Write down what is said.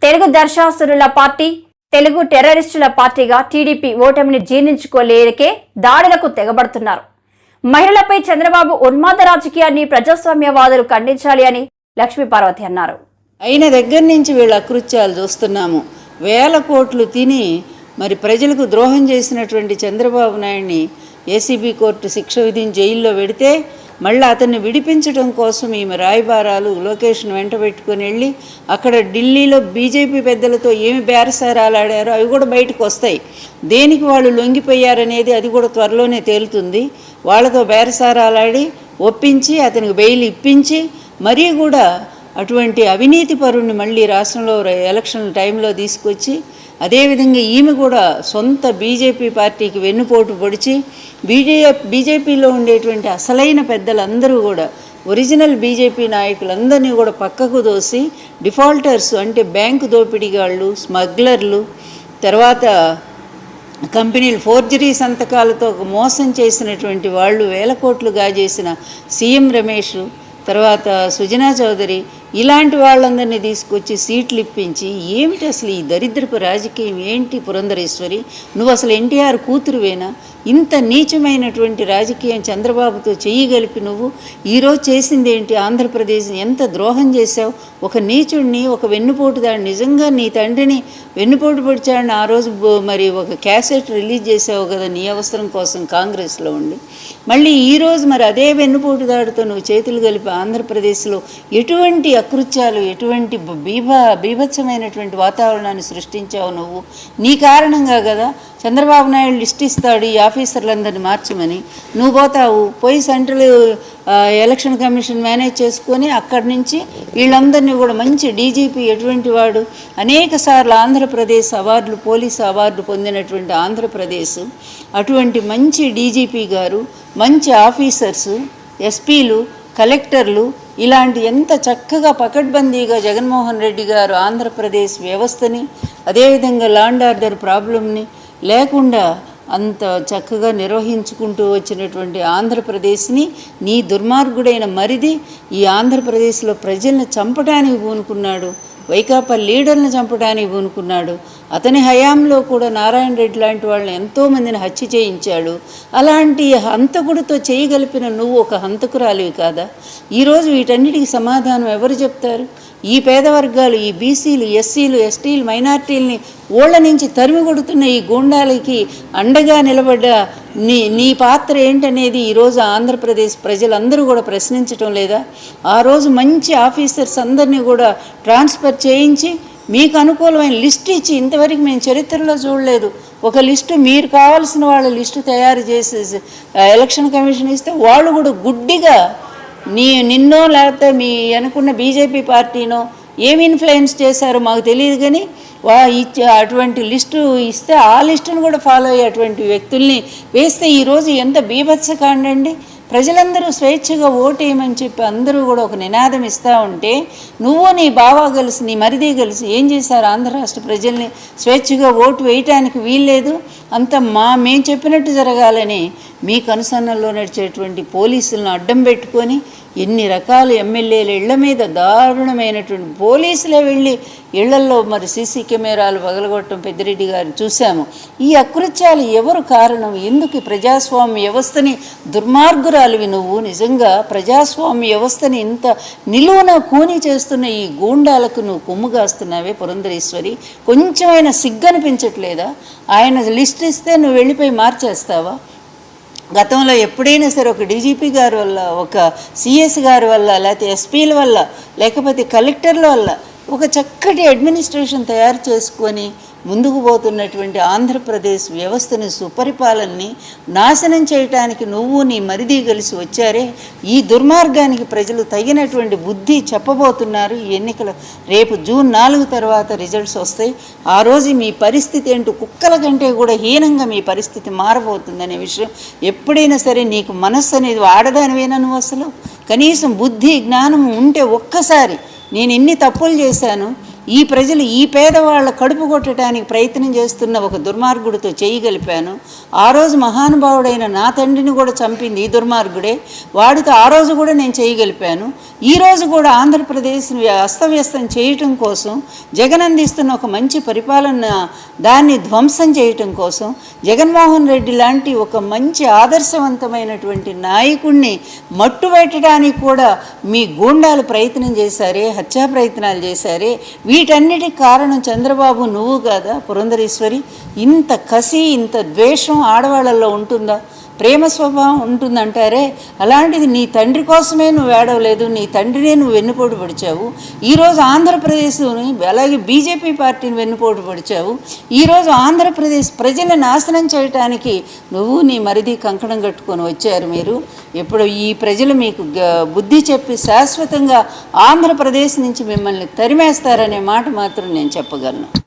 Telugu దర్శాసురుల party, Telugu టెర్రరిస్టుల పార్టీగా TDP ఓటమిని జీర్ణించుకోలేకే దాడులకు తెగబడుతున్నారు. మహిళలపై చంద్రబాబు ఉన్మాద రాజకీయాన్ని ప్రజాస్వామ్యవాదులు ఖండించాలి అని లక్ష్మీపార్వతి అన్నారు. అయిన దగ్గర నుంచి వీళ్ళ అకృత్యాలు చూస్తున్నాము. వేల కోట్లు తిని మరి ప్రజలకు ద్రోహం చేసినటువంటి చంద్రబాబు నాయుడిని ఏసీబీ కోర్టు శిక్ష విధించి జైల్లో పెడితే మళ్ళీ అతన్ని విడిపించడం కోసం ఈమె రాయబారాలు లొకేషన్ వెంట పెట్టుకుని వెళ్ళి అక్కడ ఢిల్లీలో బీజేపీ పెద్దలతో ఏమి బేరసారాలు ఆడారో అవి కూడా బయటకు వస్తాయి. దేనికి వాళ్ళు లొంగిపోయారనేది అది కూడా త్వరలోనే తేలుతుంది. వాళ్ళతో బేరసారాలు ఆడి ఒప్పించి అతనికి బెయిల్ ఇప్పించి మరీ కూడా అటువంటి అవినీతి పరుణ్ణి మళ్ళీ రాష్ట్రంలో ఎలక్షన్ టైంలో తీసుకొచ్చి అదేవిధంగా ఈమె కూడా సొంత బీజేపీ పార్టీకి వెన్నుపోటు పొడిచి బీజేపీలో ఉండేటువంటి అసలైన పెద్దలందరూ కూడా ఒరిజినల్ బీజేపీ నాయకులందరినీ కూడా పక్కకు దోసి డిఫాల్టర్స్ అంటే బ్యాంకు దోపిడీగాళ్ళు, స్మగ్లర్లు, తర్వాత కంపెనీలు ఫోర్జరీ సంతకాలతో మోసం చేసినటువంటి వాళ్ళు, వేల కోట్లు గాజేసిన సీఎం రమేష్, తర్వాత సుజనా చౌదరి, ఇలాంటి వాళ్ళందరినీ తీసుకొచ్చి సీట్లు ఇప్పించి ఏమిటి అసలు ఈ దరిద్రపు రాజకీయం ఏంటి? పురంధరేశ్వరి, నువ్వు అసలు ఎన్టీఆర్ కూతురువేనా? ఇంత నీచమైనటువంటి రాజకీయం చంద్రబాబుతో చేయగలిపి నువ్వు ఈరోజు చేసింది ఏంటి? ఆంధ్రప్రదేశ్ని ఎంత ద్రోహం చేశావు? ఒక నీచుడిని, ఒక వెన్నుపోటుదాడు, నిజంగా నీ తండ్రిని వెన్నుపోటు పొడిచాడని ఆ రోజు మరి ఒక క్యాసెట్ రిలీజ్ చేసావు కదా నీ అవసరం కోసం కాంగ్రెస్లో ఉండి. మళ్ళీ ఈరోజు మరి అదే వెన్నుపోటుదాడుతో నువ్వు చేతులు కలిపి ఆంధ్రప్రదేశ్లో ఎటువంటి అకృత్యాలు, ఎటువంటి బీభత్సమైనటువంటి వాతావరణాన్ని సృష్టించావు నువ్వు. నీ కారణంగా కదా చంద్రబాబు నాయుడు లిస్ట్ ఇస్తాడు ఈ ఆఫీసర్లందరినీ మార్చమని. నువ్వు పోతావు, పోయి సెంట్రల్ ఎలక్షన్ కమిషన్ మేనేజ్ చేసుకొని అక్కడి నుంచి వీళ్ళందరినీ కూడా మంచి డీజీపీ ఎటువంటి వాడు, అనేక సార్లు ఆంధ్రప్రదేశ్ అవార్డులు, పోలీసు అవార్డు పొందినటువంటి ఆంధ్రప్రదేశ్, అటువంటి మంచి డీజీపీ గారు, మంచి ఆఫీసర్సు, ఎస్పీలు, కలెక్టర్లు, ఇలాంటి ఎంత చక్కగా పకడ్బందీగా జగన్మోహన్ రెడ్డి గారు ఆంధ్రప్రదేశ్ వ్యవస్థని, అదేవిధంగా లా అండ్ ఆర్డర్ ప్రాబ్లంని లేకుండా అంత చక్కగా నిర్వహించుకుంటూ వచ్చినటువంటి ఆంధ్రప్రదేశ్ని నీ దుర్మార్గుడైన మరిది ఈ ఆంధ్రప్రదేశ్లో ప్రజల్ని చంపడానికి పూనుకున్నాడు, వైకాపా లీడర్ని చంపడానికి పూనుకున్నాడు. అతని హయాంలో కూడా నారాయణ రెడ్డి లాంటి వాళ్ళని ఎంతోమందిని హత్య చేయించాడు. అలాంటి హంతకుడితో చేయగలిపిన నువ్వు ఒక హంతకురాలివి కాదా? ఈరోజు వీటన్నిటికీ సమాధానం ఎవరు చెప్తారు? ఈ పేద వర్గాలు, ఈ బీసీలు, ఎస్సీలు, ఎస్టీలు, మైనార్టీలని ఓళ్ళ నుంచి తరిమి కొడుతున్న ఈ గూండాలకి అండగా నిలబడ్డ నీ పాత్ర ఏంటనేది ఈరోజు ఆంధ్రప్రదేశ్ ప్రజలందరూ కూడా ప్రశ్నించటం లేదా? ఆ రోజు మంచి ఆఫీసర్స్ అందరినీ కూడా ట్రాన్స్ఫర్ చేయించి మీకు అనుకూలమైన లిస్టు ఇచ్చి, ఇంతవరకు మేము చరిత్రలో చూడలేదు, ఒక లిస్టు మీరు కావాల్సిన వాళ్ళ లిస్టు తయారు చేసేసి ఎలక్షన్ కమిషన్ ఇస్తే వాళ్ళు కూడా గుడ్డిగా నిన్నో లేకపోతే మీ అనుకున్న బీజేపీ పార్టీనో ఏమి ఇన్ఫ్లుయెన్స్ చేశారో మాకు తెలియదు, కానీ అటువంటి లిస్టు ఇస్తే ఆ లిస్టును కూడా ఫాలో అయ్యే అటువంటి వ్యక్తుల్ని వేస్తే ఈరోజు ఎంత బీభత్సకాండండి. ప్రజలందరూ స్వేచ్ఛగా ఓటేయమని చెప్పి అందరూ కూడా ఒక నినాదం ఇస్తూ ఉంటే నువ్వు నీ బావ కలిసి, నీ మరిది కలిసి ఏం చేశారు? ఆంధ్ర రాష్ట్ర ప్రజల్ని స్వేచ్ఛగా ఓటు వేయటానికి వీల్లేదు, అంత మేము చెప్పినట్టు జరగాలని మీ కనుసన్నల్లో నడిచేటువంటి పోలీసులను అడ్డం పెట్టుకొని ఎన్ని రకాల ఎమ్మెల్యేల ఇళ్ల మీద దారుణమైనటువంటి పోలీసులే వెళ్ళి ఇళ్లల్లో మరి సీసీ కెమెరాలు పగలగొట్టడం పెద్దిరెడ్డి గారు చూశాము. ఈ అకృత్యాలు ఎవరు కారణం? ఎందుకు ప్రజాస్వామ్య వ్యవస్థని దుర్మార్గురాలివి నువ్వు? నిజంగా ప్రజాస్వామ్య వ్యవస్థని ఇంత నిలువున కూని చేస్తున్న ఈ గూండాలకు నువ్వు కొమ్ము కాస్తున్నావే పురంధరేశ్వరి, కొంచెమైనా సిగ్గనిపించట్లేదా? ఆయన లిస్ట్ ఇస్తే నువ్వు వెళ్ళిపోయి మార్చేస్తావా? గతంలో ఎప్పుడైనా సరే ఒక డీజీపీ గారి వల్ల, ఒక సిఎస్ గారి వల్ల, లేకపోతే ఎస్పీల వల్ల, లేకపోతే కలెక్టర్ల వల్ల ఒక చక్కటి అడ్మినిస్ట్రేషన్ తయారు చేసుకొని ముందుకు పోతున్నటువంటి ఆంధ్రప్రదేశ్ వ్యవస్థని, సుపరిపాలనని నాశనం చేయటానికి నువ్వు నీ మరిది కలిసి వచ్చారే. ఈ దుర్మార్గానికి ప్రజలు తగినటువంటి బుద్ధి చెప్పబోతున్నారు. ఈ ఎన్నికల రేపు జూన్ 4 తర్వాత రిజల్ట్స్ వస్తాయి. ఆ రోజు మీ పరిస్థితి ఏంటో కుక్కల కంటే కూడా హీనంగా మీ పరిస్థితి మారబోతుందనే విషయం ఎప్పుడైనా సరే నీకు మనస్సు అనేది ఆడదానివేనా? నువ్వు అసలు కనీసం బుద్ధి జ్ఞానం ఉంటే ఒక్కసారి నేను ఎన్ని తప్పులు చేశాను, ఈ ప్రజలు ఈ పేదవాళ్ళ కడుపు కొట్టడానికి ప్రయత్నం చేస్తున్న ఒక దుర్మార్గుడితో చేయగలిపాను. ఆ రోజు మహానుభావుడైన నా తండ్రిని కూడా చంపింది ఈ దుర్మార్గుడే. వాడితో ఆ రోజు కూడా నేను చేయగలిపాను. ఈరోజు కూడా ఆంధ్రప్రదేశ్ని అస్తవ్యస్తం చేయటం కోసం, జగన్ అందిస్తున్న ఒక మంచి పరిపాలన దాన్ని ధ్వంసం చేయటం కోసం, జగన్మోహన్ రెడ్డి లాంటి ఒక మంచి ఆదర్శవంతమైనటువంటి నాయకుడిని మట్టుబెట్టడానికి కూడా మీ గూండాలు ప్రయత్నం చేశారే, హత్యా ప్రయత్నాలు చేశారే. వీటన్నిటికి కారణం చంద్రబాబు నువ్వు కాదా పురంధరేశ్వరి? ఇంత కసి, ఇంత ద్వేషం ఆడవాళ్ళల్లో ఉంటుందా? ప్రేమ స్వభావం ఉంటుందంటారే, అలాంటిది నీ తండ్రి కోసమే నువ్వు ఏడవలేదు, నీ తండ్రినే నువ్వు వెన్నుపోటు పొడిచావు. ఈరోజు ఆంధ్రప్రదేశ్ని అలాగే బీజేపీ పార్టీని వెన్నుపోటు పొడిచావు. ఈరోజు ఆంధ్రప్రదేశ్ ప్రజలను నాశనం చేయటానికి నువ్వు నీ మరిది కంకణం కట్టుకొని వచ్చారు మీరు. ఇప్పుడు ఈ ప్రజలు మీకు బుద్ధి చెప్పి శాశ్వతంగా ఆంధ్రప్రదేశ్ నుంచి మిమ్మల్ని తరిమేస్తారనే మాట మాత్రం నేను చెప్పగలను.